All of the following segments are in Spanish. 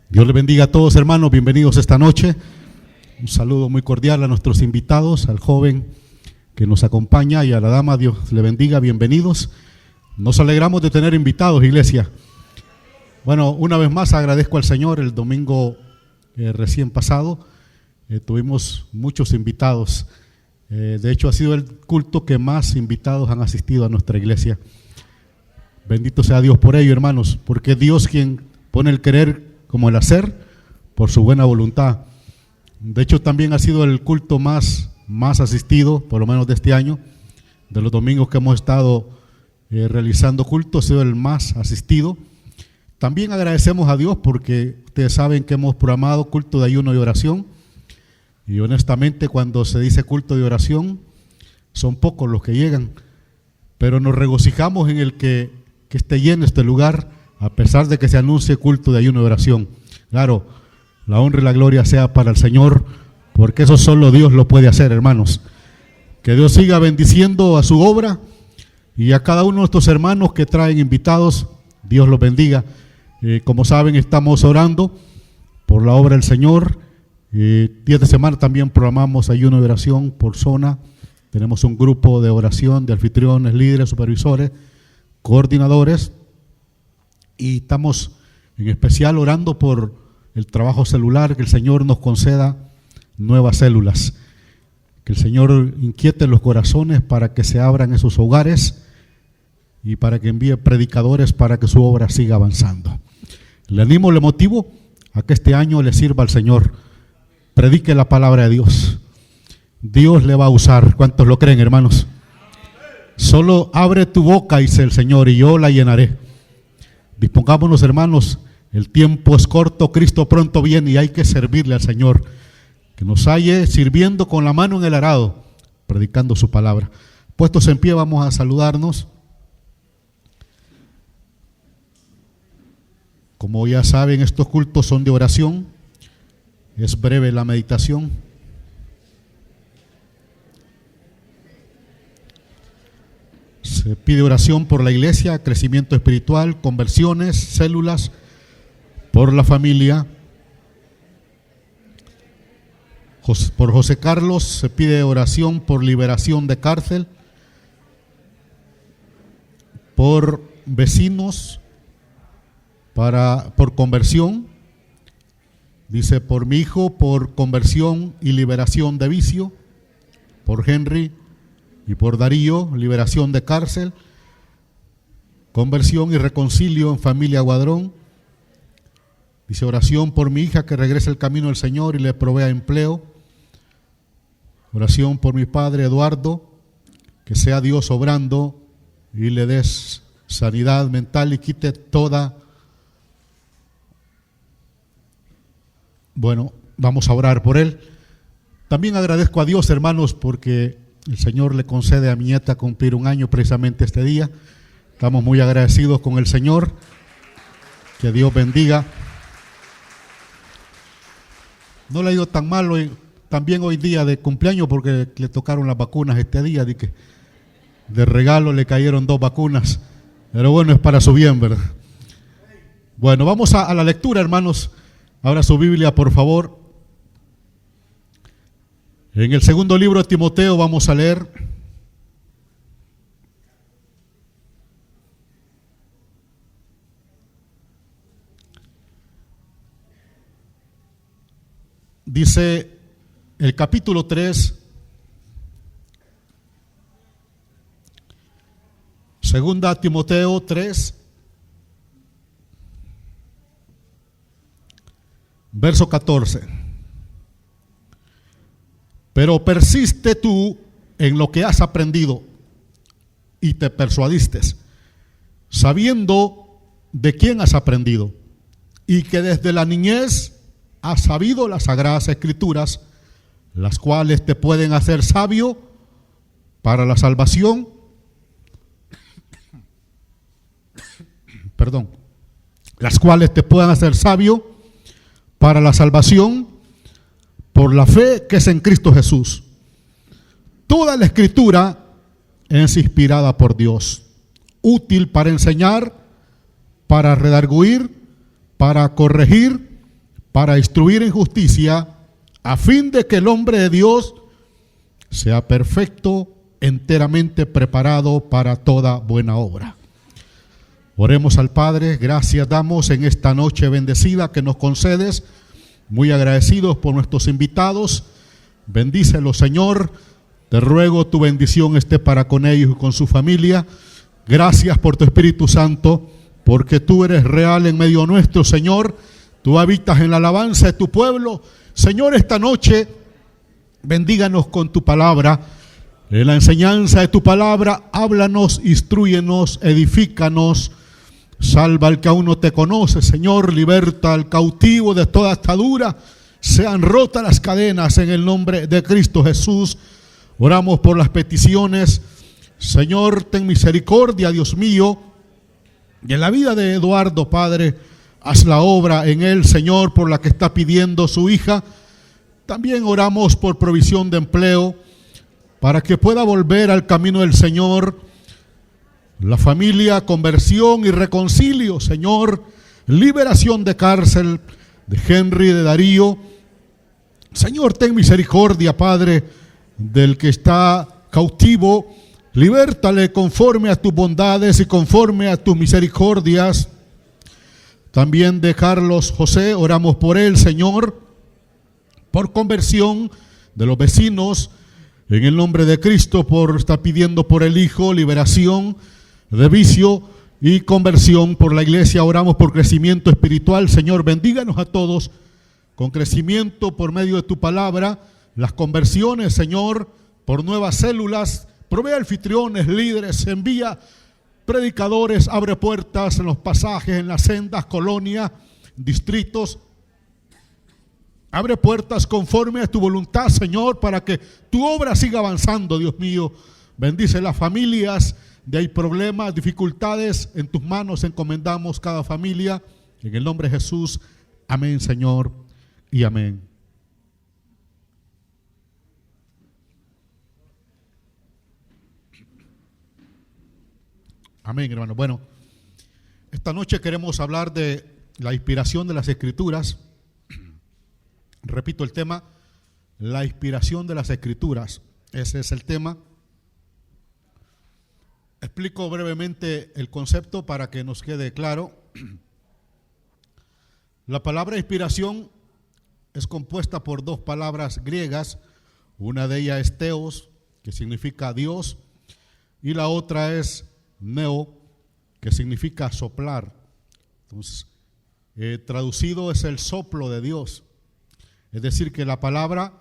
Dios les bendiga a todos, hermanos, bienvenidos esta noche. Un saludo muy cordial a nuestros invitados, al joven que nos acompaña y a la dama. Dios le bendiga, bienvenidos. Nos alegramos de tener invitados, iglesia. Bueno, una vez más agradezco al Señor. El domingo recién pasado tuvimos muchos invitados. De hecho, ha sido el culto que más invitados han asistido a nuestra iglesia. Bendito sea Dios por ello, hermanos, porque es Dios quien pone el querer como el hacer por su buena voluntad. De hecho, también ha sido el culto más asistido, por lo menos de este año. De los domingos que hemos estado realizando culto, ha sido el más asistido. También agradecemos a Dios porque ustedes saben que hemos programado culto de ayuno y oración. Y honestamente, cuando se dice culto de oración, son pocos los que llegan. Pero nos regocijamos en el que esté lleno este lugar, a pesar de que se anuncie culto de ayuno y oración. Claro, la honra y la gloria sea para el Señor, porque eso solo Dios lo puede hacer, hermanos. Que Dios siga bendiciendo a su obra y a cada uno de estos hermanos que traen invitados. Dios los bendiga. Como saben, estamos orando por la obra del Señor. Días de semana también programamos ayuno y oración por zona. Tenemos un grupo de oración de anfitriones, líderes, supervisores, coordinadores. Y estamos en especial orando por el trabajo celular, que el Señor nos conceda nuevas células, que el Señor inquiete los corazones para que se abran esos hogares y para que envíe predicadores para que su obra siga avanzando. Le animo, le motivo a que este año le sirva al Señor. Predique la palabra de Dios. Dios le va a usar. ¿Cuántos lo creen, hermanos? Solo abre tu boca, dice el Señor, y yo la llenaré. Dispongámonos, hermanos, el tiempo es corto, Cristo pronto viene y hay que servirle al Señor, que nos halle sirviendo con la mano en el arado, predicando su palabra. Puestos en pie, vamos a saludarnos. Como ya saben, estos cultos son de oración, es breve la meditación. Se pide oración por la iglesia, crecimiento espiritual, conversiones, células, por la familia. Por José Carlos se pide oración por liberación de cárcel, por vecinos, por conversión. Dice por mi hijo, por conversión y liberación de vicio, por Henry y por Darío, liberación de cárcel, conversión y reconcilio en familia Guadrón. Dice oración por mi hija que regrese al camino del Señor y le provea empleo. Oración por mi padre Eduardo, que sea Dios obrando y le des sanidad mental y quite toda. Bueno, vamos a orar por él. También agradezco a Dios, hermanos, porque el Señor le concede a mi nieta cumplir un año precisamente este día. Estamos muy agradecidos con el Señor. Que Dios bendiga. No le ha ido tan mal hoy, también hoy día de cumpleaños, porque le tocaron las vacunas este día. De regalo le cayeron 2 vacunas. Pero bueno, es para su bien, ¿verdad? Bueno, vamos a la lectura, hermanos. Abra su Biblia, por favor. En el segundo libro de Timoteo vamos a leer dice el capítulo 3, segunda Timoteo 3, verso 14. Pero persiste tú en lo que has aprendido y te persuadiste, sabiendo de quién has aprendido y que desde la niñez has sabido las sagradas escrituras, las cuales te pueden hacer sabio para la salvación. Las cuales te puedan hacer sabio para la salvación por la fe que es en Cristo Jesús. Toda la escritura es inspirada por Dios, útil para enseñar, para redarguir, para corregir para instruir en justicia, a fin de que el hombre de Dios sea perfecto, enteramente preparado para toda buena obra. Oremos al Padre. Gracias damos en esta noche bendecida que nos concedes, muy agradecidos por nuestros invitados. Bendícelos, Señor. Te ruego tu bendición esté para con ellos y con su familia. Gracias por tu Espíritu Santo, porque tú eres real en medio nuestro, Señor. Tú habitas en la alabanza de tu pueblo. Señor, esta noche bendíganos con tu palabra. En la enseñanza de tu palabra, háblanos, instrúyenos, edifícanos. Salva al que aún no te conoce, Señor. Liberta al cautivo de toda atadura. Sean rotas las cadenas en el nombre de Cristo Jesús. Oramos por las peticiones. Señor, ten misericordia, Dios mío, y en la vida de Eduardo, Padre, haz la obra en él, Señor, por la que está pidiendo su hija. También oramos por provisión de empleo, para que pueda volver al camino del Señor. La familia, conversión y reconcilio, Señor. Liberación de cárcel de Henry, de Darío. Señor, ten misericordia, Padre, del que está cautivo. Libértale conforme a tus bondades y conforme a tus misericordias. También de Carlos José, oramos por él, Señor, por conversión de los vecinos. En el nombre de Cristo, está pidiendo por el hijo liberación de vicio y conversión. Por la iglesia oramos por crecimiento espiritual. Señor, bendíganos a todos con crecimiento por medio de tu palabra. Las conversiones, Señor, por nuevas células. Provee anfitriones, líderes, envía predicadores, abre puertas en los pasajes, en las sendas, colonias, distritos. Abre puertas conforme a tu voluntad, Señor, para que tu obra siga avanzando, Dios mío. Bendice las familias, de hay problemas, dificultades, en tus manos encomendamos cada familia. En el nombre de Jesús, amén, Señor, y amén. Amén, hermano. Bueno, esta noche queremos hablar de la inspiración de las Escrituras. Repito el tema, la inspiración de las Escrituras. Ese es el tema. Explico brevemente el concepto para que nos quede claro. La palabra inspiración es compuesta por dos palabras griegas. Una de ellas es theos, que significa Dios, y la otra es neo, que significa soplar. Entonces, traducido es el soplo de Dios. Es decir, que la palabra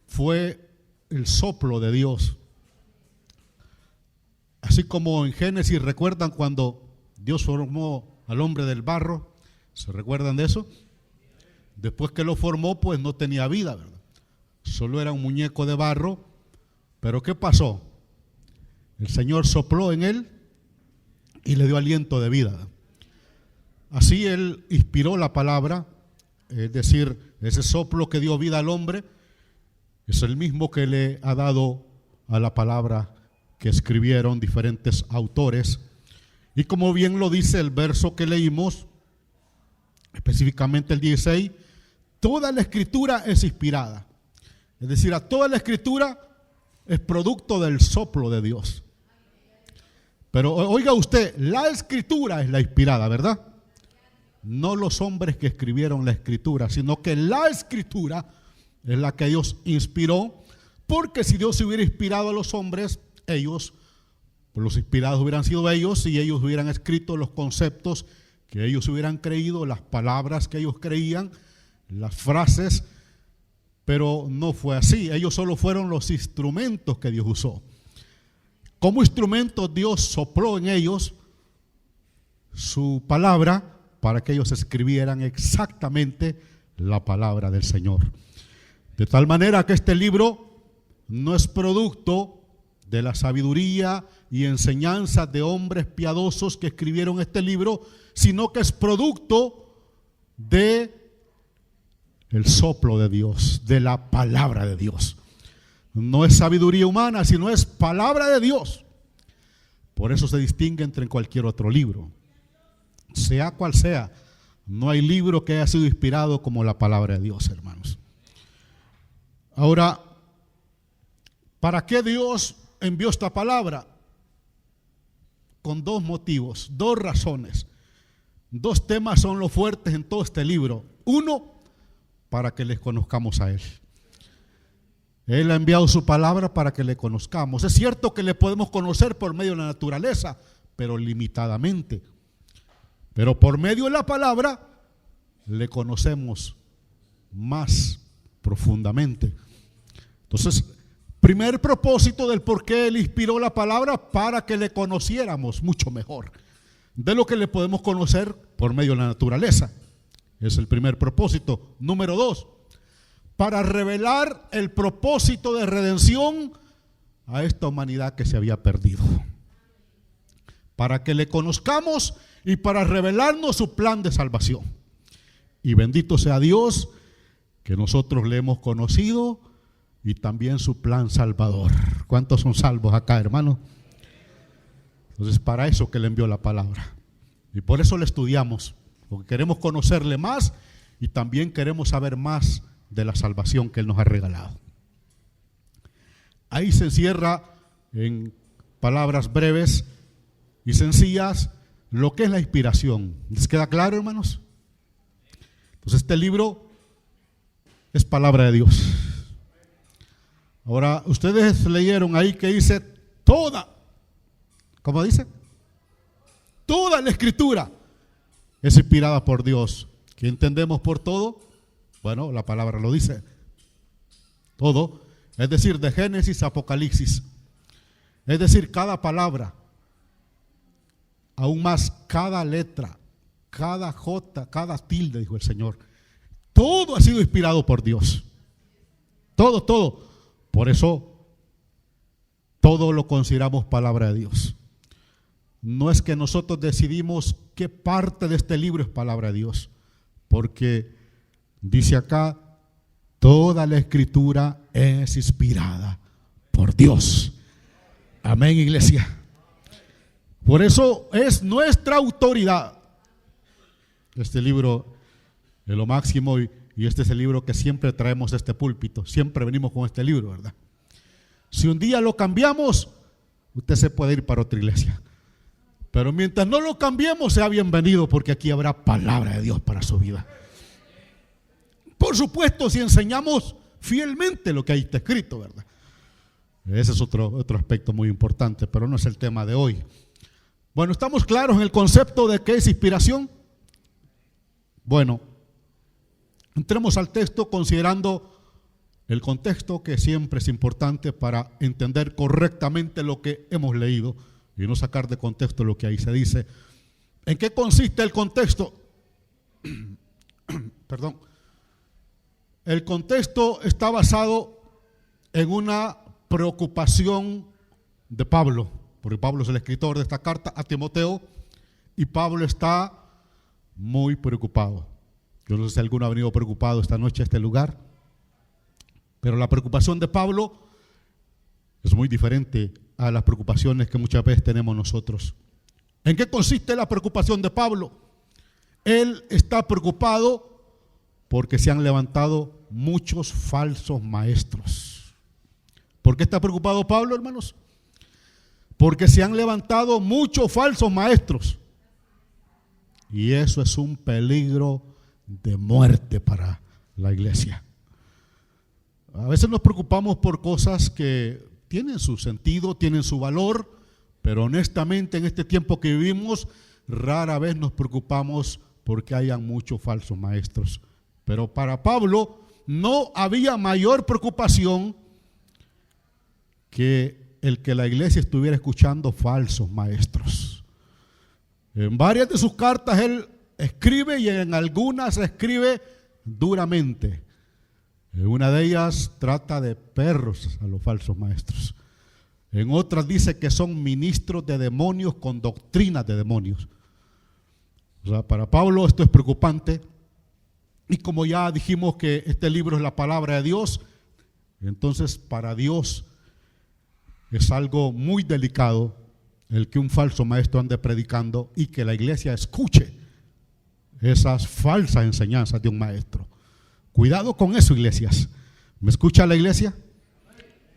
fue el soplo de Dios. Así como en Génesis, ¿recuerdan cuando Dios formó al hombre del barro? ¿Se recuerdan de eso? Después que lo formó, pues no tenía vida, ¿verdad? Solo era un muñeco de barro. Pero ¿qué pasó? El Señor sopló en él y le dio aliento de vida. Así Él inspiró la palabra, es decir, ese soplo que dio vida al hombre es el mismo que le ha dado a la palabra que escribieron diferentes autores. Y como bien lo dice el verso que leímos, específicamente el 16, toda la Escritura es inspirada. Es decir, a toda la Escritura es producto del soplo de Dios. Pero oiga usted, la Escritura es la inspirada, ¿verdad? No los hombres que escribieron la Escritura, sino que la Escritura es la que Dios inspiró, porque si Dios se hubiera inspirado a los hombres, ellos, pues los inspirados hubieran sido ellos, y ellos hubieran escrito los conceptos que ellos hubieran creído, las palabras que ellos creían, las frases, pero no fue así. Ellos solo fueron los instrumentos que Dios usó. Como instrumentos Dios sopló en ellos su palabra para que ellos escribieran exactamente la palabra del Señor. De tal manera que este libro no es producto de la sabiduría y enseñanza de hombres piadosos que escribieron este libro, sino que es producto de el soplo de Dios, de la palabra de Dios. No es sabiduría humana, sino es palabra de Dios. Por eso se distingue entre cualquier otro libro. Sea cual sea, No hay libro que haya sido inspirado como la palabra de Dios, hermanos. Ahora, ¿para qué Dios envió esta palabra? Con dos motivos, dos razones. Dos temas son los fuertes en todo este libro. Uno, para que les conozcamos a Él. Él ha enviado su palabra para que le conozcamos. Es cierto que le podemos conocer por medio de la naturaleza, pero limitadamente. Pero por medio de la palabra le conocemos más profundamente. Entonces, primer propósito del por qué Él inspiró la palabra, para que le conociéramos mucho mejor de lo que le podemos conocer por medio de la naturaleza. Es el primer propósito. Número 2, para revelar el propósito de redención a esta humanidad que se había perdido. Para que le conozcamos y para revelarnos su plan de salvación. Y bendito sea Dios que nosotros le hemos conocido y también su plan salvador. ¿Cuántos son salvos acá, hermanos? Entonces, para eso que le envió la palabra. Y por eso le estudiamos, porque queremos conocerle más y también queremos saber más de la salvación que Él nos ha regalado. Ahí se encierra, en palabras breves y sencillas, lo que es la inspiración. ¿Les queda claro, hermanos? Entonces, este libro es palabra de Dios. Ahora, ustedes leyeron ahí que dice toda, ¿cómo dice? Toda la escritura es inspirada por Dios. ¿Qué entendemos por todo? Bueno, la palabra lo dice. Todo, es decir, de Génesis a Apocalipsis. Es decir, cada palabra, aún más cada letra, cada jota, cada tilde, dijo el Señor. Todo ha sido inspirado por Dios. Todo, todo. Por eso, todo lo consideramos palabra de Dios. No es que nosotros decidimos qué parte de este libro es palabra de Dios, porque dice acá, toda la escritura es inspirada por Dios. Amén, iglesia. Por eso es nuestra autoridad. Este libro es lo máximo y este es el libro que siempre traemos a este púlpito. Siempre venimos con este libro, ¿verdad? Si un día lo cambiamos, usted se puede ir para otra iglesia. Pero mientras no lo cambiemos, sea bienvenido, porque aquí habrá palabra de Dios para su vida. Por supuesto, si enseñamos fielmente lo que ahí está escrito, ¿verdad? Ese es otro aspecto muy importante, pero no es el tema de hoy. Bueno, ¿estamos claros en el concepto de qué es inspiración? Bueno, entremos al texto considerando el contexto, que siempre es importante para entender correctamente lo que hemos leído y no sacar de contexto lo que ahí se dice. ¿En qué consiste el contexto? Perdón. El contexto está basado en una preocupación de Pablo, porque Pablo es el escritor de esta carta a Timoteo y Pablo está muy preocupado. Yo no sé si alguno ha venido preocupado esta noche a este lugar, pero la preocupación de Pablo es muy diferente a las preocupaciones que muchas veces tenemos nosotros. ¿En qué consiste la preocupación de Pablo? Él está preocupado porque se han levantado muchos falsos maestros. ¿Por qué está preocupado Pablo, hermanos? Porque se han levantado muchos falsos maestros. Y eso es un peligro de muerte para la iglesia. A veces nos preocupamos por cosas que tienen su sentido, tienen su valor, pero honestamente en este tiempo que vivimos, rara vez nos preocupamos porque hayan muchos falsos maestros. Pero para Pablo no había mayor preocupación que el que la iglesia estuviera escuchando falsos maestros. En varias de sus cartas él escribe y en algunas escribe duramente. En una de ellas trata de perros a los falsos maestros. En otras dice que son ministros de demonios con doctrinas de demonios. O sea, para Pablo esto es preocupante. Y como ya dijimos que este libro es la palabra de Dios, entonces para Dios es algo muy delicado el que un falso maestro ande predicando y que la iglesia escuche esas falsas enseñanzas de un maestro. Cuidado con eso, iglesias. ¿Me escucha la iglesia?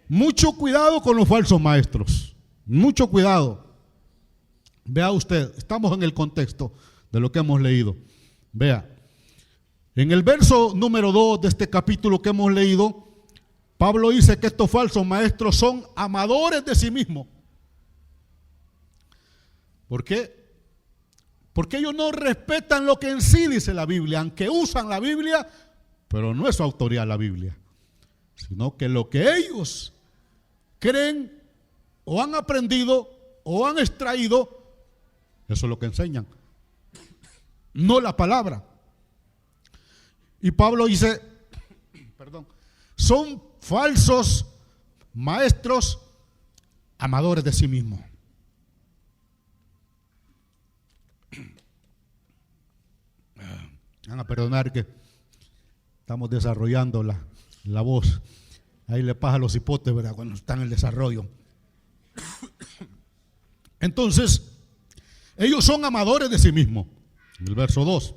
Mucho cuidado con los falsos maestros. Mucho cuidado. Vea usted, estamos en el contexto de lo que hemos leído. Vea, en el verso número 2 de este capítulo que hemos leído, Pablo dice que estos falsos maestros son amadores de sí mismos. ¿Por qué? Porque ellos no respetan lo que en sí dice la Biblia, aunque usan la Biblia, pero no es su autoridad la Biblia, sino que lo que ellos creen o han aprendido o han extraído, eso es lo que enseñan, no la palabra. Y Pablo dice, son falsos maestros amadores de sí mismos. Van a perdonar que estamos desarrollando la voz. Ahí le pasa a los hipotes, ¿verdad?, cuando están en el desarrollo. Entonces, ellos son amadores de sí mismos. En el verso 2.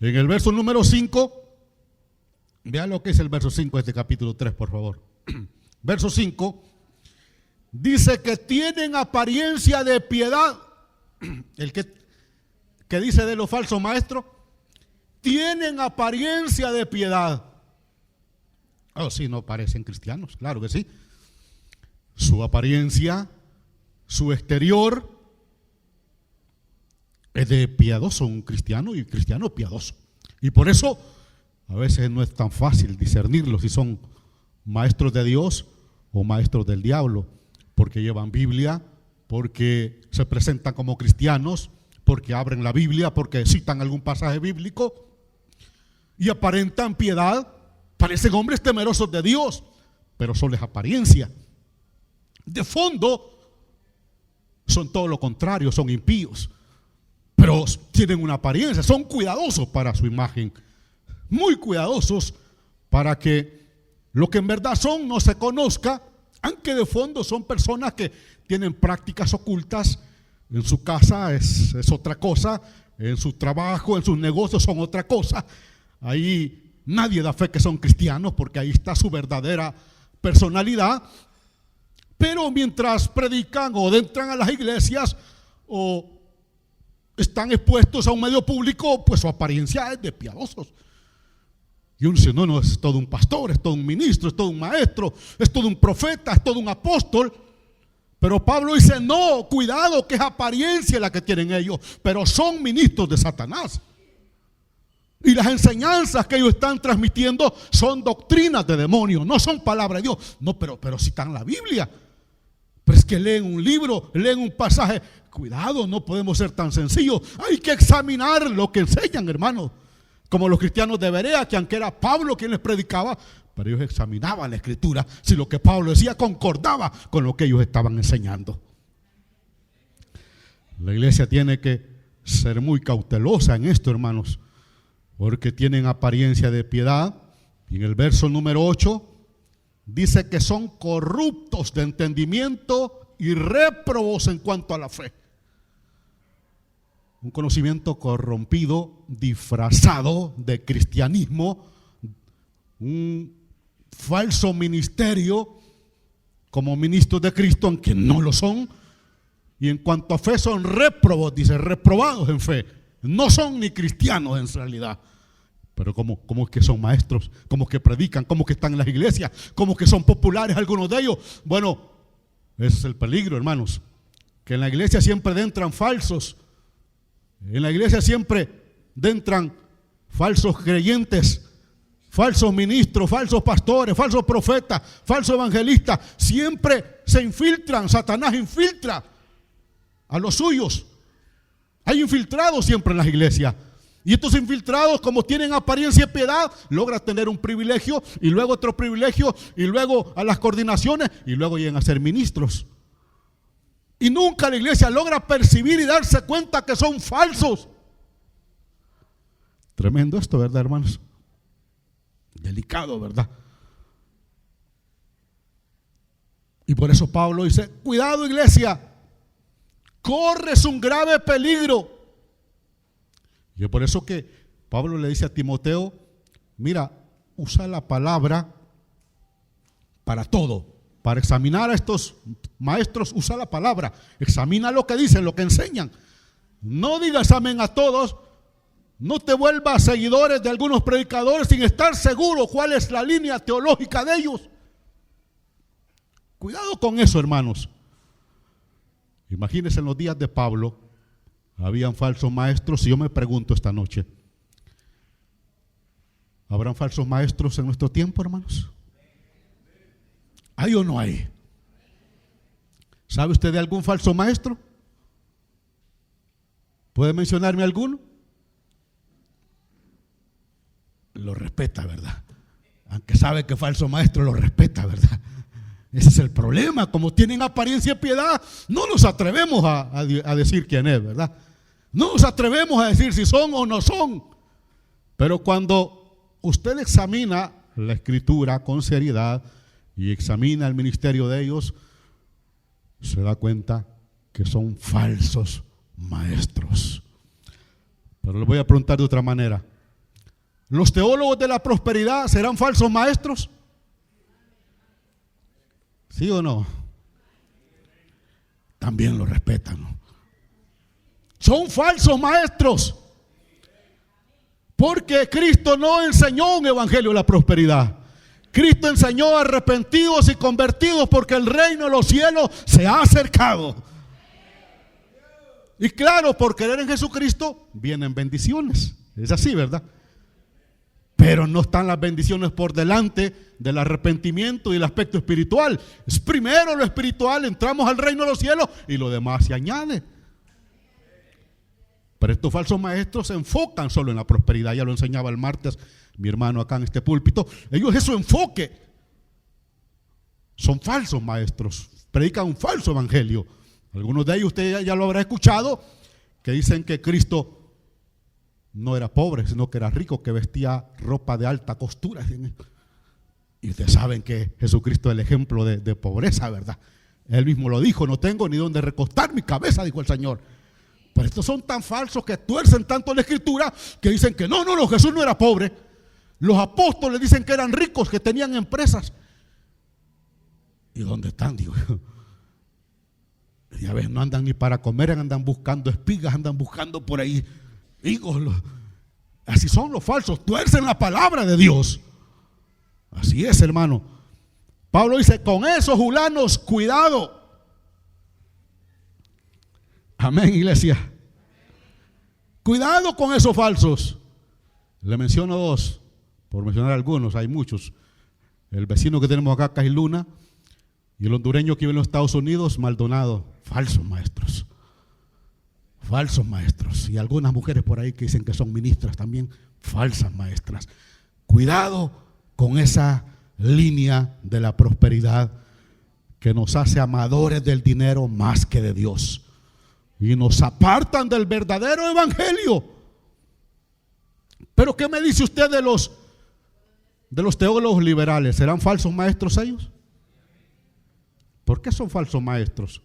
En el verso número 5, vean lo que es el verso 5 de este capítulo 3, por favor. Verso 5, dice que tienen apariencia de piedad. El que dice de los falsos maestros, tienen apariencia de piedad. Oh, sí, no parecen cristianos, claro que sí. Su apariencia, su exterior es de piadoso, un cristiano y cristiano piadoso. Y por eso a veces no es tan fácil discernirlos si son maestros de Dios o maestros del diablo, porque llevan Biblia, porque se presentan como cristianos, porque abren la Biblia, porque citan algún pasaje bíblico y aparentan piedad. Parecen hombres temerosos de Dios, pero solo es apariencia. De fondo son todo lo contrario, son impíos, pero tienen una apariencia, son cuidadosos para su imagen, muy cuidadosos para que lo que en verdad son no se conozca, aunque de fondo son personas que tienen prácticas ocultas. En su casa es otra cosa, en su trabajo, en sus negocios son otra cosa. Ahí nadie da fe que son cristianos porque ahí está su verdadera personalidad. Pero mientras predican o entran a las iglesias o están expuestos a un medio público, pues su apariencia es de piadosos. Y uno dice, no, es todo un pastor, es todo un ministro, es todo un maestro, es todo un profeta, es todo un apóstol. Pero Pablo dice, no, cuidado, que es apariencia la que tienen ellos, pero son ministros de Satanás. Y las enseñanzas que ellos están transmitiendo son doctrinas de demonios, no son palabra de Dios. No, pero citan la Biblia. Pero es que leen un libro, leen un pasaje. Cuidado, no podemos ser tan sencillos. Hay que examinar lo que enseñan, hermanos. Como los cristianos de Berea, que aunque era Pablo quien les predicaba, pero ellos examinaban la escritura, si lo que Pablo decía concordaba con lo que ellos estaban enseñando. La iglesia tiene que ser muy cautelosa en esto, hermanos, porque tienen apariencia de piedad. Y en el verso número 8 dice que son corruptos de entendimiento y réprobos en cuanto a la fe. Un conocimiento corrompido, disfrazado de cristianismo, un falso ministerio como ministros de Cristo, aunque no lo son. Y en cuanto a fe son réprobos, dice, reprobados en fe. No son ni cristianos en realidad. Pero ¿cómo es que son maestros? ¿Cómo es que predican? ¿Cómo es que están en las iglesias? ¿Cómo es que son populares algunos de ellos? Bueno, ese es el peligro, hermanos. Que en la iglesia siempre entran falsos. En la iglesia siempre entran falsos creyentes, falsos ministros, falsos pastores, falsos profetas, falsos evangelistas. Siempre se infiltran, Satanás infiltra a los suyos. Hay infiltrados siempre en las iglesias. Y estos infiltrados, como tienen apariencia de piedad, logran tener un privilegio y luego otro privilegio y luego a las coordinaciones y luego llegan a ser ministros. Y nunca la iglesia logra percibir y darse cuenta que son falsos. Tremendo esto, ¿verdad, hermanos? Delicado, ¿verdad? Y por eso Pablo dice, cuidado, iglesia, corres un grave peligro. Y es por eso que Pablo le dice a Timoteo, mira, usa la palabra para todo. Para examinar a estos maestros, usa la palabra. Examina lo que dicen, lo que enseñan. No digas amén a todos. No te vuelvas seguidores de algunos predicadores sin estar seguro cuál es la línea teológica de ellos. Cuidado con eso, hermanos. Imagínense en los días de Pablo, habían falsos maestros, y yo me pregunto esta noche, ¿habrán falsos maestros en nuestro tiempo, hermanos? ¿Hay o no hay? ¿Sabe usted de algún falso maestro? ¿Puede mencionarme alguno? Lo respeta, ¿verdad? Aunque sabe que falso maestro, lo respeta, ¿verdad? Ese es el problema. Como tienen apariencia de piedad, no nos atrevemos a decir quién es, ¿verdad? No nos atrevemos a decir si son o no son. Pero cuando usted examina la Escritura con seriedad y examina el ministerio de ellos, se da cuenta que son falsos maestros. Pero le voy a preguntar de otra manera. ¿Los teólogos de la prosperidad serán falsos maestros? ¿Sí o no? También lo respetan, ¿no? Son falsos maestros. Porque Cristo no enseñó un evangelio de la prosperidad. Cristo enseñó arrepentidos y convertidos porque el reino de los cielos se ha acercado. Y claro, por creer en Jesucristo vienen bendiciones. Es así, ¿verdad? Pero no están las bendiciones por delante del arrepentimiento y el aspecto espiritual. Es primero lo espiritual, entramos al reino de los cielos y lo demás se añade. Pero estos falsos maestros se enfocan solo en la prosperidad. Ya lo enseñaba el martes mi hermano acá en este púlpito. Ellos es su enfoque. Son falsos maestros, predican un falso evangelio. Algunos de ellos usted ya lo habrá escuchado, que dicen que Cristo no era pobre, sino que era rico, que vestía ropa de alta costura. Y ustedes saben que Jesucristo es el ejemplo de pobreza, ¿verdad? Él mismo lo dijo, no tengo ni dónde recostar mi cabeza, dijo el Señor. Pero estos son tan falsos que tuercen tanto la Escritura que dicen que no, Jesús no era pobre. Los apóstoles dicen que eran ricos, que tenían empresas. ¿Y dónde están? Digo yo. Ya ves, no andan ni para comer, andan buscando espigas, andan buscando por ahí higos. Así son los falsos, tuercen la palabra de Dios. Así es, hermano. Pablo dice, con esos julanos, cuidado. Amén, iglesia. Cuidado con esos falsos. Le menciono dos, por mencionar algunos, hay muchos. El vecino que tenemos acá, Cailuna, y el hondureño que vive en los Estados Unidos, Maldonado. Falsos maestros. Falsos maestros. Y algunas mujeres por ahí que dicen que son ministras también, falsas maestras. Cuidado con esa línea de la prosperidad que nos hace amadores del dinero más que de Dios. Y nos apartan del verdadero evangelio. Pero ¿qué me dice usted de los teólogos liberales? ¿Serán falsos maestros ellos? ¿Por qué son falsos maestros?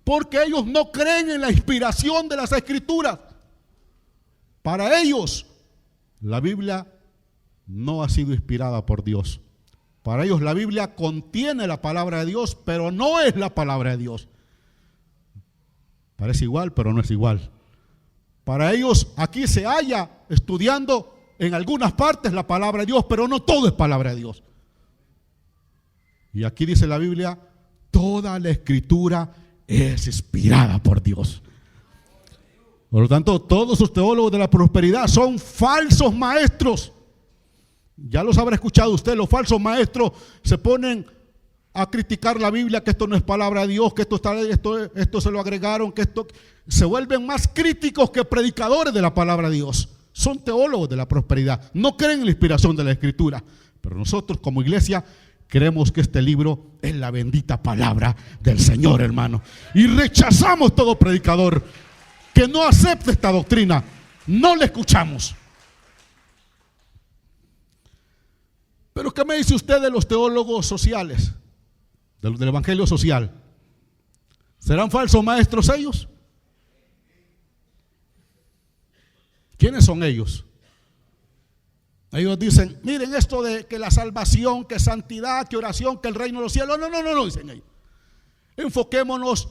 Porque ellos no creen en la inspiración de las Escrituras. Para ellos, la Biblia no ha sido inspirada por Dios. Para ellos la Biblia contiene la palabra de Dios, pero no es la palabra de Dios. Parece igual, pero no es igual. Para ellos aquí se halla estudiando en algunas partes la palabra de Dios, pero no todo es palabra de Dios. Y aquí dice la Biblia, toda la Escritura es inspirada por Dios. Por lo tanto, todos los teólogos de la prosperidad son falsos maestros. Ya los habrá escuchado usted, los falsos maestros se ponen a criticar la Biblia, que esto no es palabra de Dios, que esto se lo agregaron, que esto se vuelven más críticos que predicadores de la palabra de Dios. Son teólogos de la prosperidad, no creen en la inspiración de la Escritura, pero nosotros como iglesia creemos que este libro es la bendita palabra del Señor, hermano, y rechazamos todo predicador que no acepte esta doctrina, no le escuchamos. Pero ¿qué me dice usted de los teólogos sociales? Del evangelio social. ¿Serán falsos maestros ellos? ¿Quiénes son ellos? Ellos dicen, miren esto de que la salvación, que santidad, que oración, que el reino de los cielos. No, dicen ellos. Enfoquémonos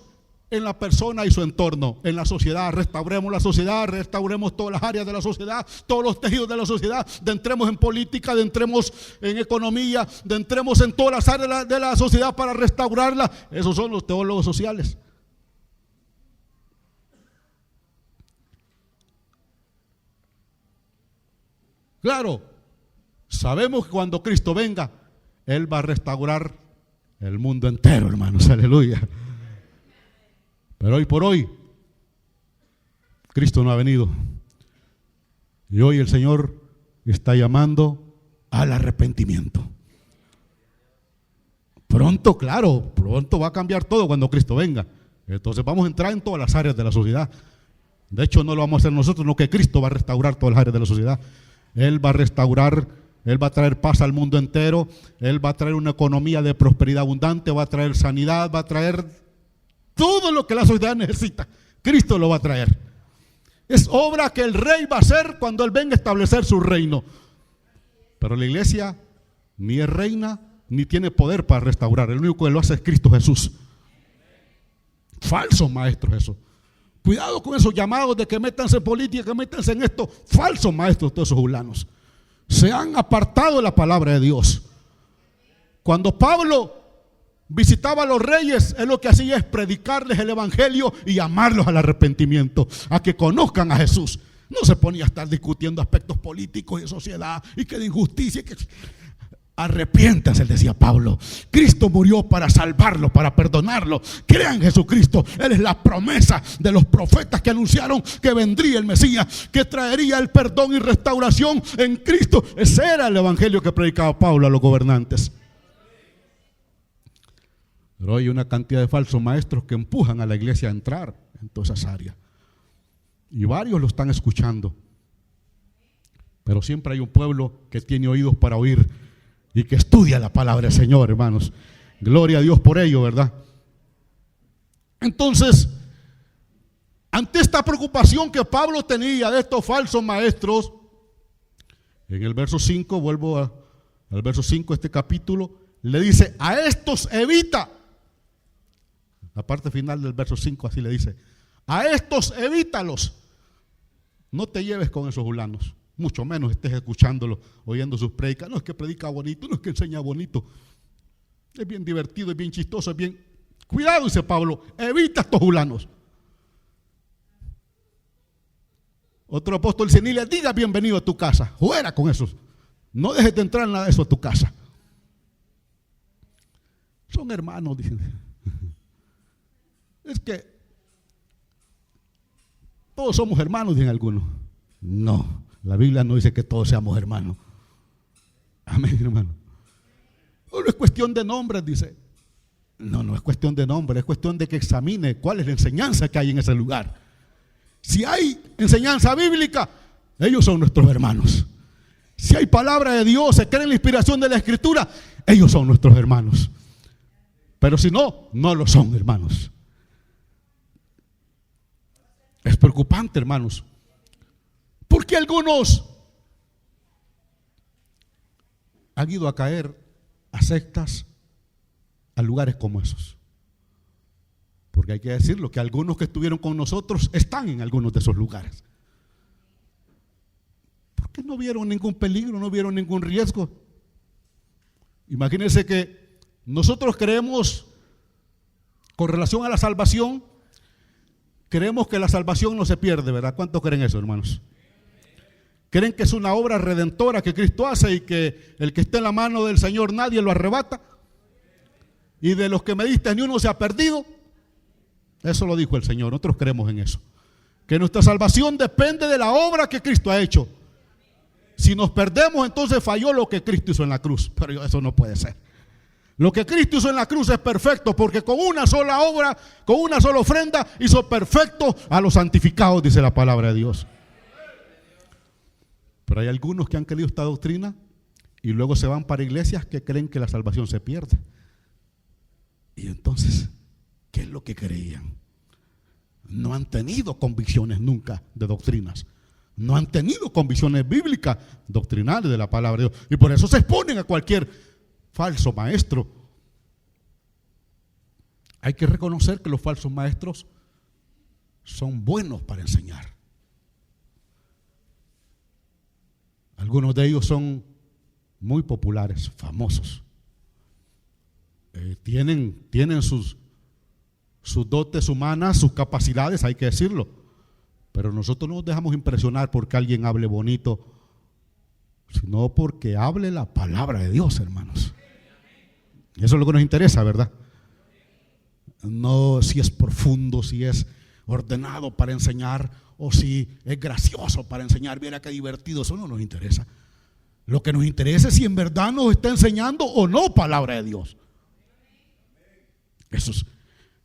en la persona y su entorno, en la sociedad. Restauremos la sociedad, restauremos todas las áreas de la sociedad, todos los tejidos de la sociedad. Entremos en política, entremos en economía, entremos en todas las áreas de la sociedad para restaurarla. Esos son los teólogos sociales. Claro, sabemos que cuando Cristo venga, Él va a restaurar el mundo entero, hermanos, aleluya. Pero hoy por hoy, Cristo no ha venido. Y hoy el Señor está llamando al arrepentimiento. Pronto, claro, pronto va a cambiar todo cuando Cristo venga. Entonces vamos a entrar en todas las áreas de la sociedad. De hecho, no lo vamos a hacer nosotros, no, que Cristo va a restaurar todas las áreas de la sociedad. Él va a restaurar, Él va a traer paz al mundo entero, Él va a traer una economía de prosperidad abundante, va a traer sanidad, va a traer todo lo que la sociedad necesita. Cristo lo va a traer. Es obra que el rey va a hacer cuando Él venga a establecer su reino. Pero la iglesia ni es reina, ni tiene poder para restaurar. El único que lo hace es Cristo Jesús. Falsos maestros eso. Cuidado con esos llamados de que métanse en política, que métanse en esto. Falsos maestros todos esos julanos. Se han apartado de la palabra de Dios. Cuando Pablo visitaba a los reyes, él lo que hacía es predicarles el evangelio y llamarlos al arrepentimiento, a que conozcan a Jesús. No se ponía a estar discutiendo aspectos políticos y de sociedad y que de injusticia. Arrepiéntanse, decía Pablo. Cristo murió para salvarlo, para perdonarlo. Crean en Jesucristo. Él es la promesa de los profetas que anunciaron que vendría el Mesías, que traería el perdón y restauración en Cristo. Ese era el evangelio que predicaba Pablo a los gobernantes. Pero hay una cantidad de falsos maestros que empujan a la iglesia a entrar en todas esas áreas. Y varios lo están escuchando. Pero siempre hay un pueblo que tiene oídos para oír y que estudia la palabra del Señor, hermanos. Gloria a Dios por ello, ¿verdad? Entonces, ante esta preocupación que Pablo tenía de estos falsos maestros, en el verso 5, vuelvo al verso 5 de este capítulo, le dice, a estos evita. La parte final del verso 5 así le dice, a estos evítalos. No te lleves con esos julanos. Mucho menos estés escuchándolo, oyendo sus predicas. No es que predica bonito, no es que enseña bonito. Es bien divertido, es bien chistoso, es bien... Cuidado, dice Pablo, evita estos julanos. Otro apóstol dice, ni le digas bienvenido a tu casa. Fuera con esos. No dejes de entrar nada de eso a tu casa. Son hermanos, dicen. Es que todos somos hermanos, dicen algunos. No. La Biblia no dice que todos seamos hermanos. Amén, hermano. No es cuestión de nombres, dice. No es cuestión de nombres, es cuestión de que examine cuál es la enseñanza que hay en ese lugar. Si hay enseñanza bíblica, ellos son nuestros hermanos. Si hay palabra de Dios, se cree en la inspiración de la Escritura, ellos son nuestros hermanos. Pero si no, no lo son, hermanos. Es preocupante, hermanos. Porque algunos han ido a caer a sectas, a lugares como esos. Porque hay que decirlo, que algunos que estuvieron con nosotros están en algunos de esos lugares. Porque no vieron ningún peligro, no vieron ningún riesgo. Imagínense que nosotros creemos, con relación a la salvación, creemos que la salvación no se pierde, ¿verdad? ¿Cuántos creen eso, hermanos? ¿Creen que es una obra redentora que Cristo hace y que el que esté en la mano del Señor nadie lo arrebata? Y de los que me diste ni uno se ha perdido. Eso lo dijo el Señor, nosotros creemos en eso. Que nuestra salvación depende de la obra que Cristo ha hecho. Si nos perdemos, entonces falló lo que Cristo hizo en la cruz. Pero eso no puede ser. Lo que Cristo hizo en la cruz es perfecto, porque con una sola obra, con una sola ofrenda, hizo perfecto a los santificados, dice la palabra de Dios. Pero hay algunos que han creído esta doctrina y luego se van para iglesias que creen que la salvación se pierde. Y entonces, ¿qué es lo que creían? No han tenido convicciones nunca de doctrinas. No han tenido convicciones bíblicas, doctrinales de la palabra de Dios. Y por eso se exponen a cualquier falso maestro. Hay que reconocer que los falsos maestros son buenos para enseñar. Algunos de ellos son muy populares, famosos. Tienen sus dotes humanas, sus capacidades, hay que decirlo. Pero nosotros no nos dejamos impresionar porque alguien hable bonito, sino porque hable la palabra de Dios, hermanos. Eso es lo que nos interesa, ¿verdad? No si es profundo, si es ordenado para enseñar o si es gracioso para enseñar. Mira qué divertido, eso no nos interesa. Lo que nos interesa es si en verdad nos está enseñando o no palabra de Dios.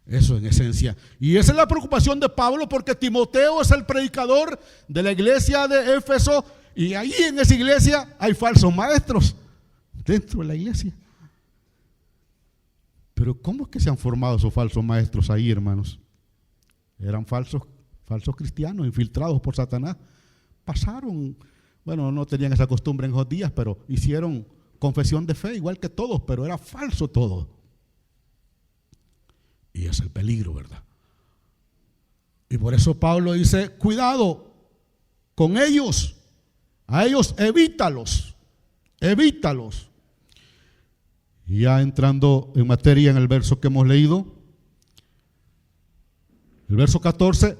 Eso en esencia. Y esa es la preocupación de Pablo, porque Timoteo es el predicador de la iglesia de Éfeso, y ahí en esa iglesia hay falsos maestros dentro de la iglesia. Pero ¿cómo es que se han formado esos falsos maestros ahí, hermanos? Eran falsos cristianos infiltrados por Satanás. Pasaron, bueno, no tenían esa costumbre en esos días, pero hicieron confesión de fe igual que todos, pero era falso todo. Y es el peligro, ¿verdad? Y por eso Pablo dice, cuidado con ellos, a ellos evítalos. Y ya entrando en materia en el verso que hemos leído, el verso 14,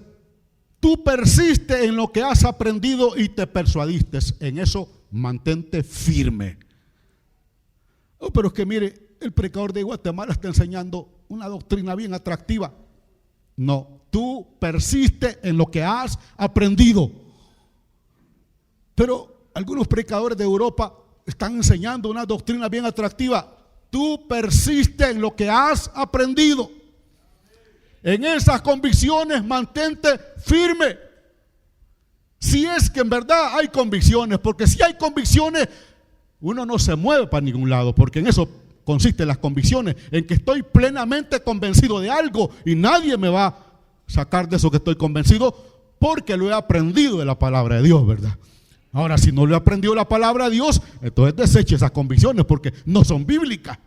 tú persiste en lo que has aprendido y te persuadiste, en eso mantente firme. Oh, pero es que mire, el predicador de Guatemala está enseñando una doctrina bien atractiva. No, tú persiste en lo que has aprendido. Pero algunos predicadores de Europa están enseñando una doctrina bien atractiva. Tú persiste en lo que has aprendido. En esas convicciones mantente firme. Si es que en verdad hay convicciones, porque si hay convicciones, uno no se mueve para ningún lado, porque en eso consisten las convicciones, en que estoy plenamente convencido de algo y nadie me va a sacar de eso que estoy convencido, porque lo he aprendido de la palabra de Dios, ¿verdad? Ahora, si no lo he aprendido de la palabra de Dios, entonces deseche esas convicciones porque no son bíblicas.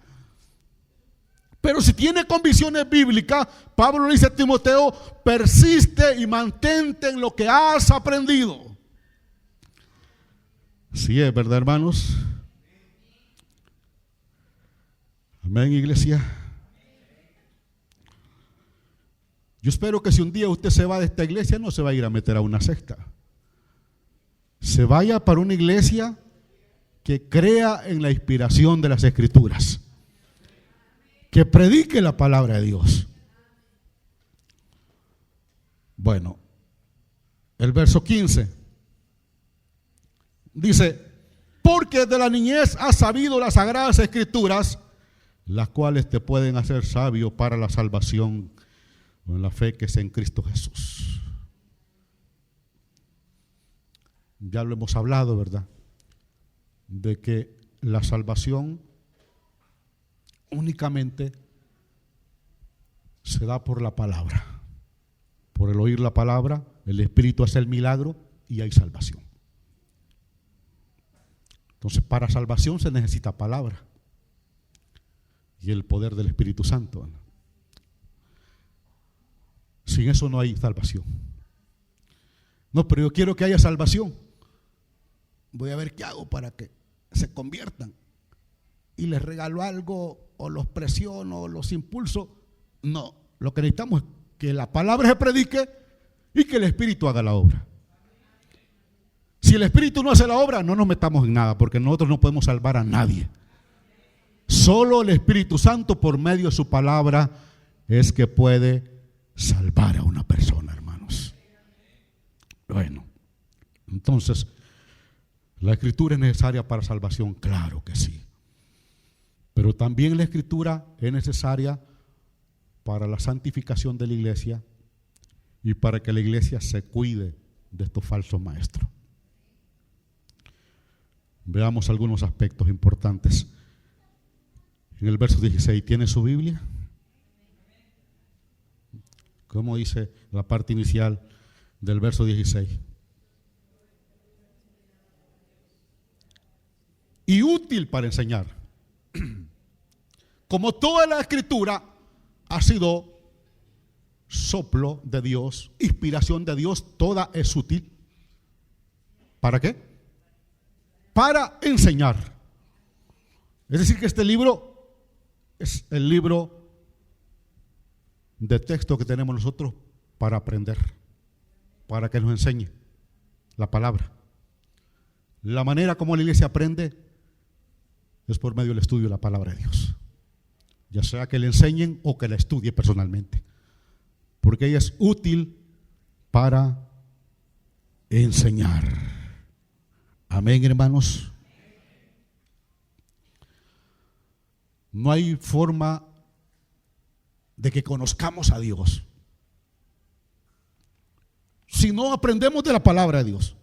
Pero si tiene convicciones bíblicas, Pablo le dice a Timoteo, persiste y mantente en lo que has aprendido. Sí es verdad, hermanos. Amén, iglesia. Yo espero que si un día usted se va de esta iglesia, no se va a ir a meter a una secta. Se vaya para una iglesia que crea en la inspiración de las Escrituras, que predique la palabra de Dios. Bueno, el verso 15 dice, porque de la niñez has sabido las sagradas Escrituras, las cuales te pueden hacer sabio para la salvación en la fe que es en Cristo Jesús. Ya lo hemos hablado, ¿verdad? De que la salvación únicamente se da por la palabra. Por el oír la palabra, el Espíritu hace el milagro y hay salvación. Entonces, para salvación se necesita palabra y el poder del Espíritu Santo, ¿no? Sin eso no hay salvación. No, pero yo quiero que haya salvación. Voy a ver qué hago para que se conviertan. Y les regalo algo, o los presiono, o los impulso. No, lo que necesitamos es que la palabra se predique y que el Espíritu haga la obra. Si el Espíritu no hace la obra, no nos metamos en nada, porque nosotros no podemos salvar a nadie. Solo el Espíritu Santo, por medio de su palabra, es que puede salvar a una persona, hermanos. Bueno, entonces, ¿la Escritura es necesaria para salvación? Claro que sí. Pero también la Escritura es necesaria para la santificación de la iglesia y para que la iglesia se cuide de estos falsos maestros. Veamos algunos aspectos importantes. En el verso 16, ¿tiene su Biblia? ¿Cómo dice la parte inicial del verso 16? y útil para enseñar. Como toda la Escritura ha sido soplo de Dios, inspiración de Dios, toda es útil. ¿Para qué? Para enseñar. Es decir, que este libro es el libro de texto que tenemos nosotros para aprender, para que nos enseñe la palabra. La manera como la iglesia aprende es por medio del estudio de la palabra de Dios, ya sea que le enseñen o que la estudie personalmente, porque ella es útil para enseñar. Amén, hermanos. No hay forma de que conozcamos a Dios si no aprendemos de la palabra de Dios.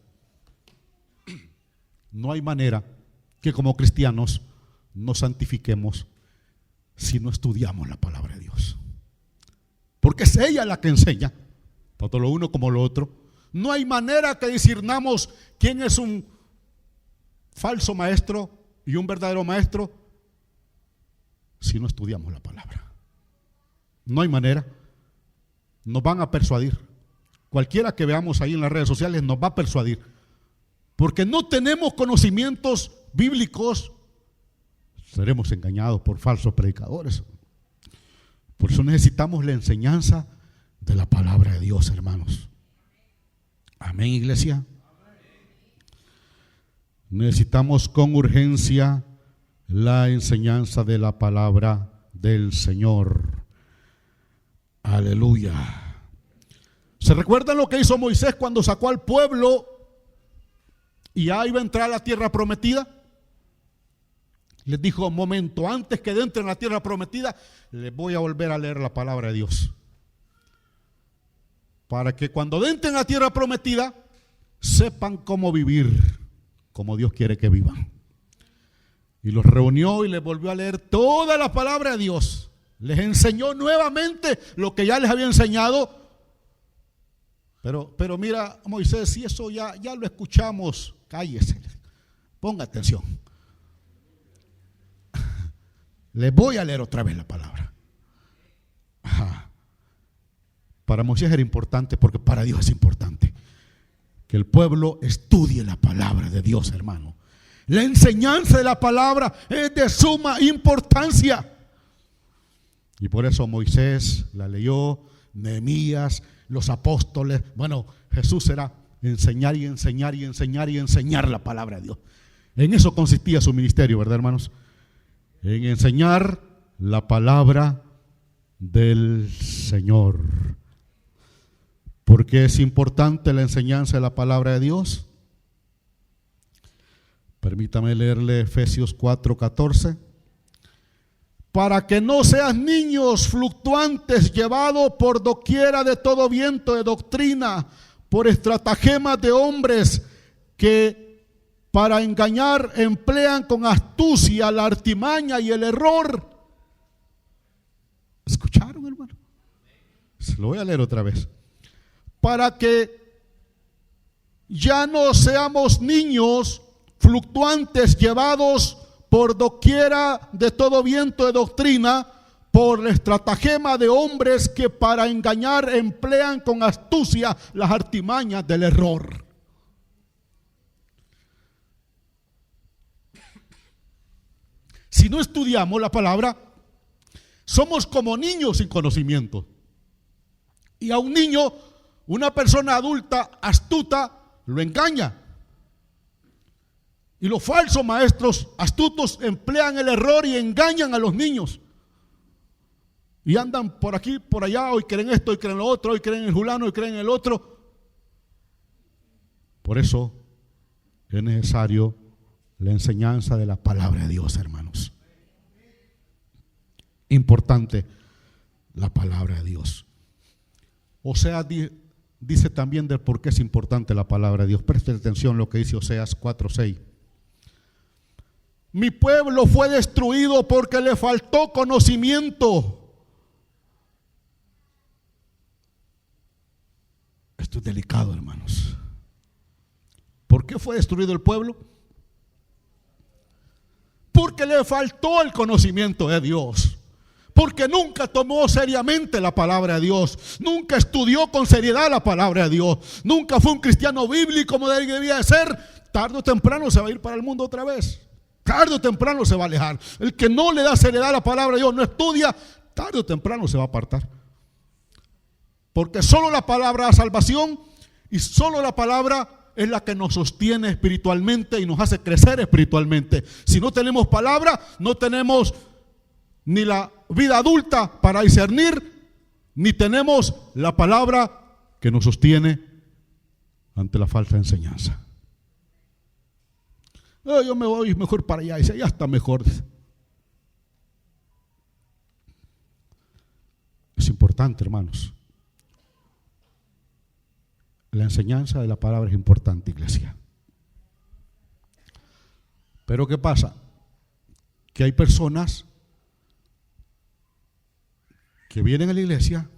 No hay manera que como cristianos nos santifiquemos si no estudiamos la palabra de Dios, porque es ella la que enseña, tanto lo uno como lo otro. No hay manera que discernamos quién es un falso maestro y un verdadero maestro si no estudiamos la palabra. No hay manera. Nos van a persuadir. Cualquiera que veamos ahí en las redes sociales nos va a persuadir, porque no tenemos conocimientos bíblicos. Seremos engañados por falsos predicadores. Por eso necesitamos la enseñanza de la palabra de Dios, hermanos. Amén, iglesia. Necesitamos con urgencia la enseñanza de la palabra del Señor. Aleluya. ¿Se recuerdan lo que hizo Moisés cuando sacó al pueblo y ya iba a entrar a la tierra prometida? Les dijo: un momento, antes que entren a la tierra prometida, les voy a volver a leer la palabra de Dios, para que cuando entren a la tierra prometida sepan cómo vivir como Dios quiere que vivan. Y los reunió y les volvió a leer toda la palabra de Dios. Les enseñó nuevamente lo que ya les había enseñado. Pero mira, Moisés, si eso ya lo escuchamos, cállese, ponga atención. Les voy a leer otra vez la palabra. Ajá. Para Moisés era importante, porque para Dios es importante que el pueblo estudie la palabra de Dios, hermano. La enseñanza de la palabra es de suma importancia. Y por eso Moisés la leyó, Nehemías, los apóstoles. Bueno, Jesús era enseñar y enseñar y enseñar y enseñar la palabra de Dios. En eso consistía su ministerio, ¿verdad, hermanos? En enseñar la palabra del Señor. ¿Por qué es importante la enseñanza de la palabra de Dios? Permítame leerle Efesios 4:14. Para que no seas niños fluctuantes, llevados por doquiera de todo viento de doctrina, por estratagemas de hombres que para engañar emplean con astucia la artimaña y el error. ¿Escucharon, hermano? Se lo voy a leer otra vez. Para que ya no seamos niños fluctuantes, llevados por doquiera de todo viento de doctrina, por la estratagema de hombres que para engañar emplean con astucia las artimañas del error. Si no estudiamos la palabra, somos como niños sin conocimiento. Y a un niño, una persona adulta astuta lo engaña. Y los falsos maestros astutos emplean el error y engañan a los niños. Y andan por aquí, por allá, hoy creen esto, hoy creen lo otro, hoy creen en el fulano, hoy creen en el otro. Por eso es necesario la enseñanza de la palabra de Dios, hermanos. Importante la palabra de Dios. Oseas dice también del por qué es importante la palabra de Dios. Presten atención a lo que dice Oseas 4:6. Mi pueblo fue destruido porque le faltó conocimiento. Esto es delicado, hermanos. ¿Por qué fue destruido el pueblo? porque le faltó el conocimiento de Dios. Porque nunca tomó seriamente la palabra de Dios. Nunca estudió con seriedad la palabra de Dios. Nunca fue un cristiano bíblico como debía de ser. Tarde o temprano se va a ir para el mundo otra vez. Tarde o temprano se va a alejar. El que no le da seriedad a la palabra de Dios, no estudia, tarde o temprano se va a apartar. Porque solo la palabra da salvación y solo la palabra es la que nos sostiene espiritualmente y nos hace crecer espiritualmente. Si no tenemos palabra, no tenemos ni la vida adulta para discernir, ni tenemos la palabra que nos sostiene ante la falsa enseñanza. Yo me voy mejor para allá, dice, allá está mejor. Es importante, hermanos. La enseñanza de la palabra es importante, iglesia. Pero ¿qué pasa? Que hay personas que vienen a la iglesia,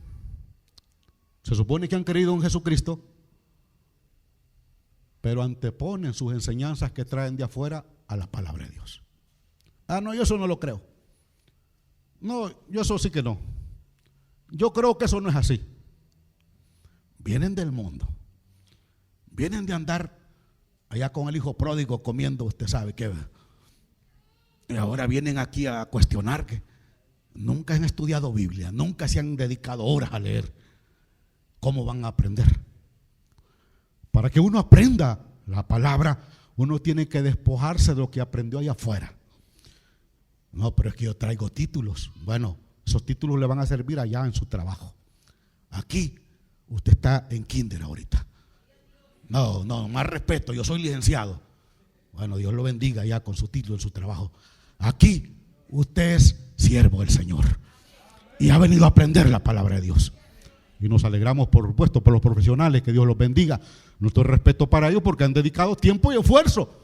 se supone que han creído en Jesucristo, pero anteponen sus enseñanzas que traen de afuera a la palabra de Dios. No, yo eso no lo creo. No, yo eso sí que no. Yo creo que eso no es así. Vienen del mundo. Vienen de andar allá con el hijo pródigo comiendo, usted sabe qué. Y ahora vienen aquí a cuestionar que nunca han estudiado Biblia, nunca se han dedicado horas a leer. ¿Cómo van a aprender? Para que uno aprenda la palabra, uno tiene que despojarse de lo que aprendió allá afuera. No, pero es que yo traigo títulos. Bueno, esos títulos le van a servir allá en su trabajo. Aquí, usted está en kinder ahorita. No, más respeto, yo soy licenciado. Bueno, Dios lo bendiga ya con su título en su trabajo. Aquí, usted es siervo del Señor y ha venido a aprender la palabra de Dios. Y nos alegramos, por supuesto, por los profesionales, que Dios los bendiga. Nuestro respeto para ellos porque han dedicado tiempo y esfuerzo.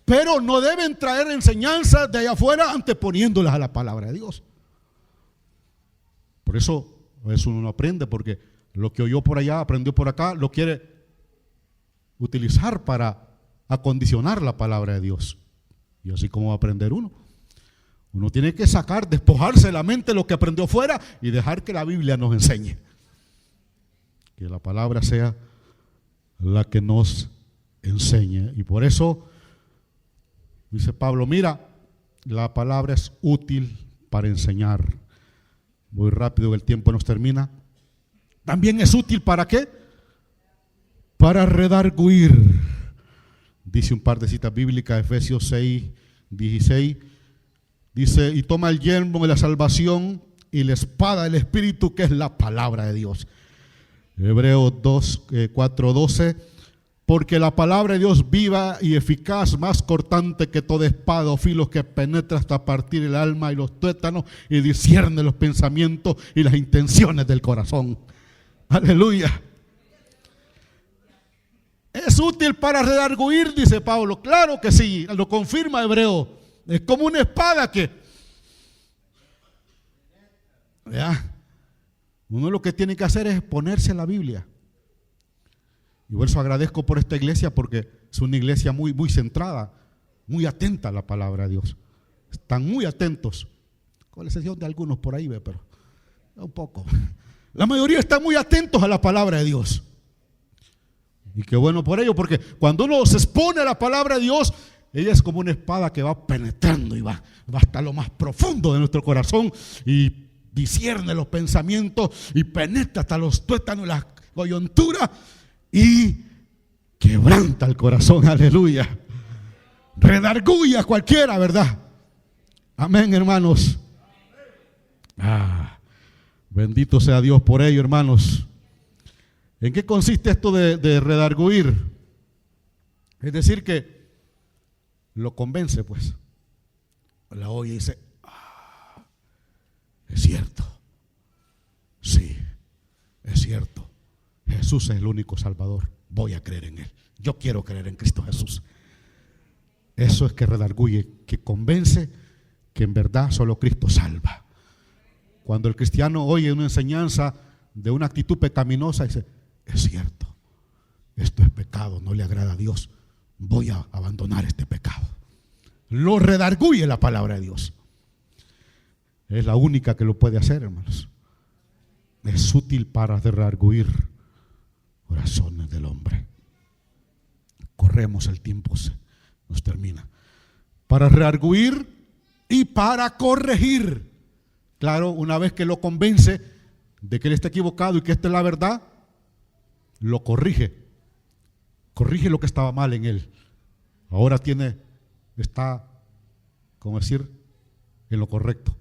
Pero no deben traer enseñanzas de allá afuera anteponiéndolas a la palabra de Dios. Por eso uno no aprende, porque lo que oyó por allá, aprendió por acá, lo quiere utilizar para acondicionar la palabra de Dios. Y así como va a aprender uno. Uno tiene que sacar, despojarse de la mente lo que aprendió fuera y dejar que la Biblia nos enseñe. Que la palabra sea la que nos enseñe. Y por eso dice Pablo, mira, la palabra es útil para enseñar. Voy rápido, el tiempo nos termina. También es útil ¿para qué? Para redarguir. Dice un par de citas bíblicas, Efesios 6:16. Dice, y toma el yelmo de la salvación y la espada del Espíritu, que es la palabra de Dios. Hebreos 4:12. Porque la palabra de Dios viva y eficaz, más cortante que toda espada o filo, que penetra hasta partir el alma y los tuétanos y discierne los pensamientos y las intenciones del corazón. Aleluya. ¿Es útil para redarguir? Dice Pablo. Claro que sí, lo confirma Hebreo. Es como una espada que, ¿ya? Uno lo que tiene que hacer es ponerse en la Biblia. Y por eso agradezco por esta iglesia, porque es una iglesia muy, muy centrada, muy atenta a la palabra de Dios. Están muy atentos, con la excepción de algunos por ahí, pero un poco. La mayoría están muy atentos a la palabra de Dios. Y qué bueno por ello, porque cuando uno se expone a la palabra de Dios, ella es como una espada que va penetrando y va hasta lo más profundo de nuestro corazón y discierne los pensamientos y penetra hasta los tuétanos y las coyunturas y quebranta el corazón. Aleluya. Redarguye a cualquiera, ¿verdad? Amén, hermanos. Bendito sea Dios por ello, hermanos. ¿En qué consiste esto de redarguir? Es decir, que lo convence, pues. La oye y dice, es cierto. Sí, es cierto. Jesús es el único Salvador. Voy a creer en Él. Yo quiero creer en Cristo Jesús. Eso es que redarguye, que convence que en verdad solo Cristo salva. Cuando el cristiano oye una enseñanza de una actitud pecaminosa, dice, es cierto, esto es pecado, no le agrada a Dios, voy a abandonar este pecado. lo redarguye la palabra de Dios. Es la única que lo puede hacer, hermanos. Es útil para redarguir corazones del hombre. Corremos, el tiempo nos termina. Para redarguir y para corregir. Claro, una vez que lo convence de que él está equivocado y que esta es la verdad, lo corrige. Corrige lo que estaba mal en él. Ahora está, como decir, en lo correcto.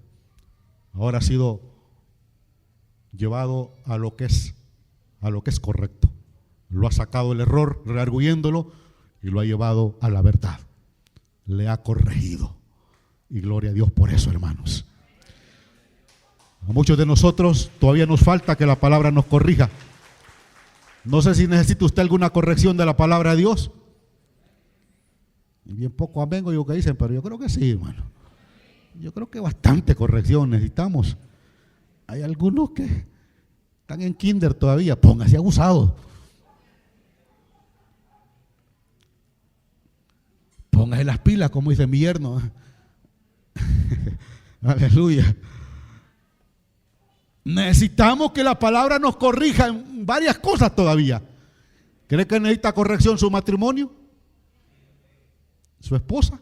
Ahora ha sido llevado a lo que es correcto. Lo ha sacado del error, redarguyéndolo, y lo ha llevado a la verdad. Le ha corregido. Y gloria a Dios por eso, hermanos. A muchos de nosotros todavía nos falta que la palabra nos corrija. No sé si necesita usted alguna corrección de la palabra de Dios. Y bien poco amén oigo que dicen, pero yo creo que sí, hermano. Yo creo que bastante corrección necesitamos. Hay algunos que están en kinder todavía, póngase abusado. Póngase las pilas, como dice mi yerno. Aleluya. Necesitamos que la palabra nos corrija en varias cosas todavía. ¿Cree que necesita corrección su matrimonio? ¿Su esposa?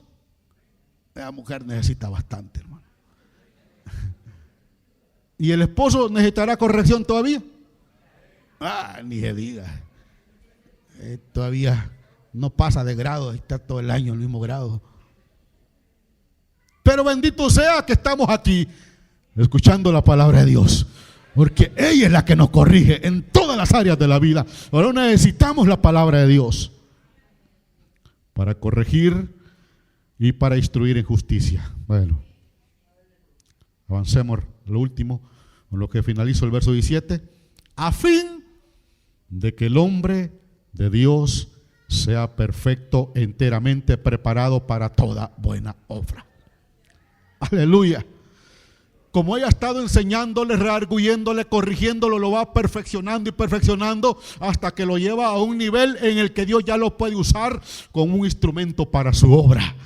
La mujer necesita bastante, hermano. ¿Y el esposo necesitará corrección todavía? Ni se diga. Todavía no pasa de grado, está todo el año en el mismo grado. Pero bendito sea que estamos aquí escuchando la palabra de Dios, porque ella es la que nos corrige en todas las áreas de la vida. Ahora necesitamos la palabra de Dios para corregir y para instruir en justicia. Bueno, avancemos lo último, con lo que finalizo el verso 17. A fin de que el hombre de Dios sea perfecto, enteramente preparado para toda buena obra. Aleluya. Como ella ha estado enseñándole, redarguyéndole, corrigiéndolo, lo va perfeccionando y perfeccionando hasta que lo lleva a un nivel en el que Dios ya lo puede usar como un instrumento para su obra.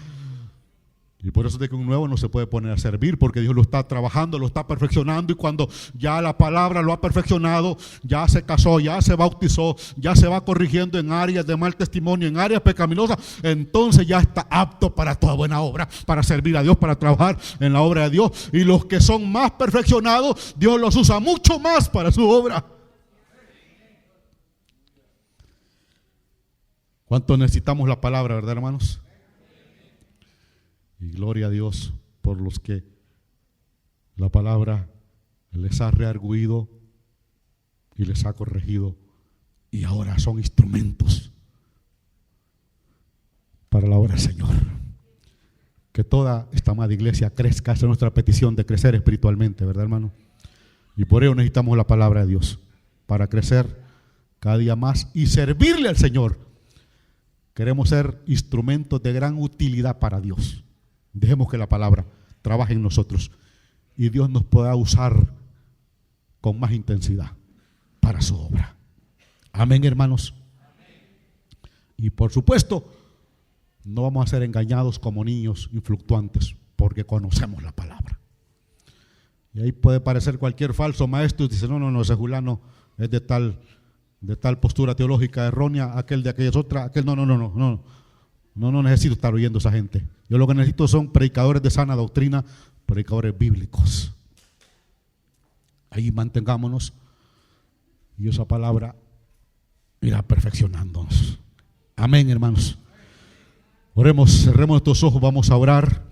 Y por eso es de que un nuevo no se puede poner a servir, porque Dios lo está trabajando, lo está perfeccionando, y cuando ya la palabra lo ha perfeccionado, ya se casó, ya se bautizó, ya se va corrigiendo en áreas de mal testimonio, en áreas pecaminosas, entonces ya está apto para toda buena obra, para servir a Dios, para trabajar en la obra de Dios. Y los que son más perfeccionados, Dios los usa mucho más para su obra. ¿Cuánto necesitamos la palabra, verdad, hermanos? Y gloria a Dios por los que la palabra les ha redarguido y les ha corregido, y ahora son instrumentos para la obra del Señor. Que toda esta amada iglesia crezca. Esa es nuestra petición, de crecer espiritualmente, ¿verdad, hermano? Y por ello necesitamos la palabra de Dios para crecer cada día más y servirle al Señor. Queremos ser instrumentos de gran utilidad para Dios. Dejemos que la palabra trabaje en nosotros y Dios nos pueda usar con más intensidad para su obra. Amén, hermanos. Y por supuesto, no vamos a ser engañados como niños influctuantes, porque conocemos la palabra. Y ahí puede parecer cualquier falso maestro y dice, no, ese fulano es de tal postura teológica errónea, aquel de aquella es otra, aquel no necesito estar oyendo a esa gente. Yo lo que necesito son predicadores de sana doctrina, predicadores bíblicos. Ahí mantengámonos y esa palabra irá perfeccionándonos. Amén, hermanos. Oremos, cerremos nuestros ojos, vamos a orar.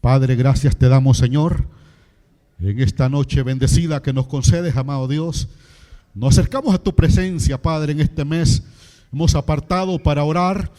Padre, gracias te damos, Señor, en esta noche bendecida que nos concedes, amado Dios. Nos acercamos a tu presencia, Padre, en este mes. Hemos apartado para orar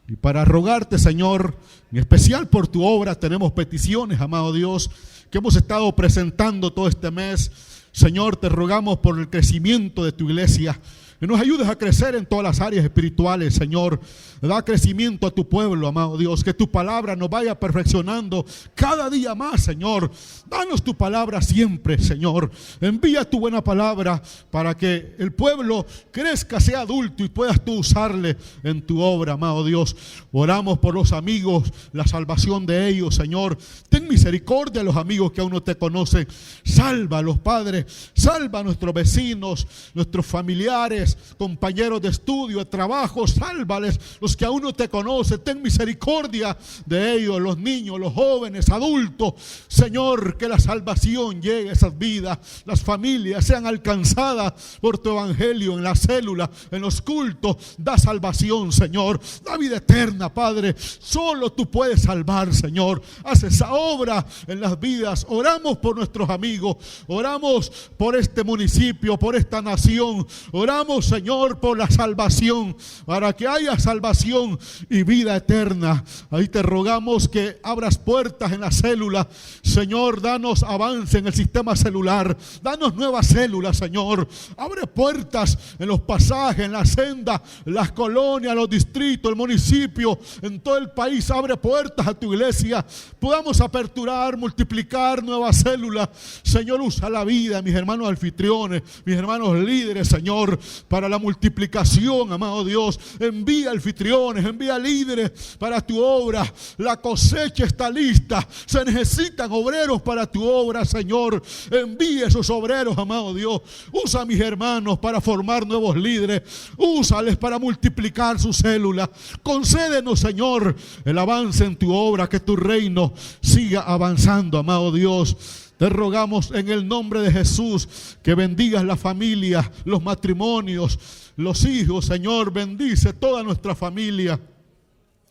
y para rogarte, Señor, en especial por tu obra. Tenemos peticiones, amado Dios, que hemos estado presentando todo este mes. Señor, te rogamos por el crecimiento de tu iglesia. que nos ayudes a crecer en todas las áreas espirituales, Señor. Da crecimiento a tu pueblo, amado Dios, que tu palabra nos vaya perfeccionando cada día más, Señor. Danos tu palabra siempre, Señor. Envía tu buena palabra para que el pueblo crezca, sea adulto y puedas tú usarle en tu obra, amado Dios. Oramos por los amigos, la salvación de ellos, Señor. Ten misericordia de los amigos que aún no te conocen. Sálvalos, Padre. Salva a nuestros vecinos, nuestros familiares, compañeros de estudio, de trabajo. Sálvales, los que aún no te conocen. Ten misericordia de ellos, los niños, los jóvenes, adultos. Señor, que la salvación llegue a esas vidas. Las familias sean alcanzadas por tu evangelio en la célula, en los cultos. Da salvación, Señor. Da vida eterna, Padre. Solo tú puedes salvar, Señor. Haz esa obra en las vidas. Oramos por nuestros amigos. Oramos por este municipio, por esta nación. Oramos, Señor, por la salvación, para que haya salvación y vida eterna. Ahí te rogamos que abras puertas en la célula. Señor, danos avance en el sistema celular. Danos nuevas células, Señor. Abre puertas en los pasajes, en la senda, las colonias, los distritos, el municipio, en todo el país. Abre puertas a tu iglesia. Podamos aperturar, multiplicar nuevas células. Señor, usa la vida de mis hermanos anfitriones, mis hermanos líderes, Señor, para la multiplicación, amado Dios. Envía anfitriones, envía líderes para tu obra. La cosecha está lista. Se necesitan obreros para tu obra, Señor. Envía esos obreros, amado Dios. Usa a mis hermanos para formar nuevos líderes. Úsales para multiplicar sus células. Concédenos, Señor, el avance en tu obra, que tu reino siga avanzando, amado Dios. Te rogamos en el nombre de Jesús que bendigas la familia, los matrimonios, los hijos, Señor. Bendice toda nuestra familia.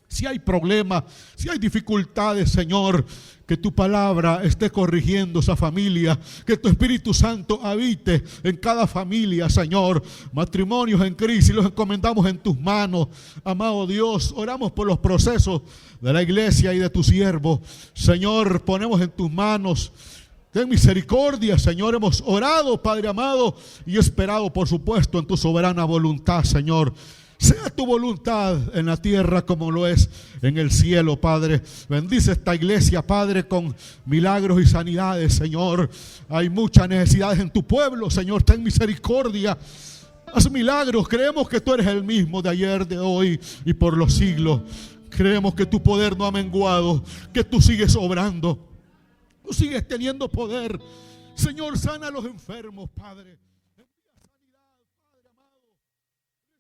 Si hay problemas, si hay dificultades, Señor, que tu palabra esté corrigiendo esa familia, que tu Espíritu Santo habite en cada familia, Señor. Matrimonios en crisis los encomendamos en tus manos, amado Dios. Oramos por los procesos de la iglesia y de tu siervo, Señor. Ponemos en tus manos. Ten misericordia, Señor. Hemos orado, Padre amado, y esperado, por supuesto, en tu soberana voluntad, Señor. Sea tu voluntad en la tierra como lo es en el cielo, Padre. Bendice esta iglesia, Padre, con milagros y sanidades, Señor. Hay muchas necesidades en tu pueblo, Señor. Ten misericordia. Haz milagros. Creemos que tú eres el mismo de ayer, de hoy y por los siglos. Creemos que tu poder no ha menguado, que tú sigues obrando. Tú sigues teniendo poder. Señor, sana a los enfermos, Padre.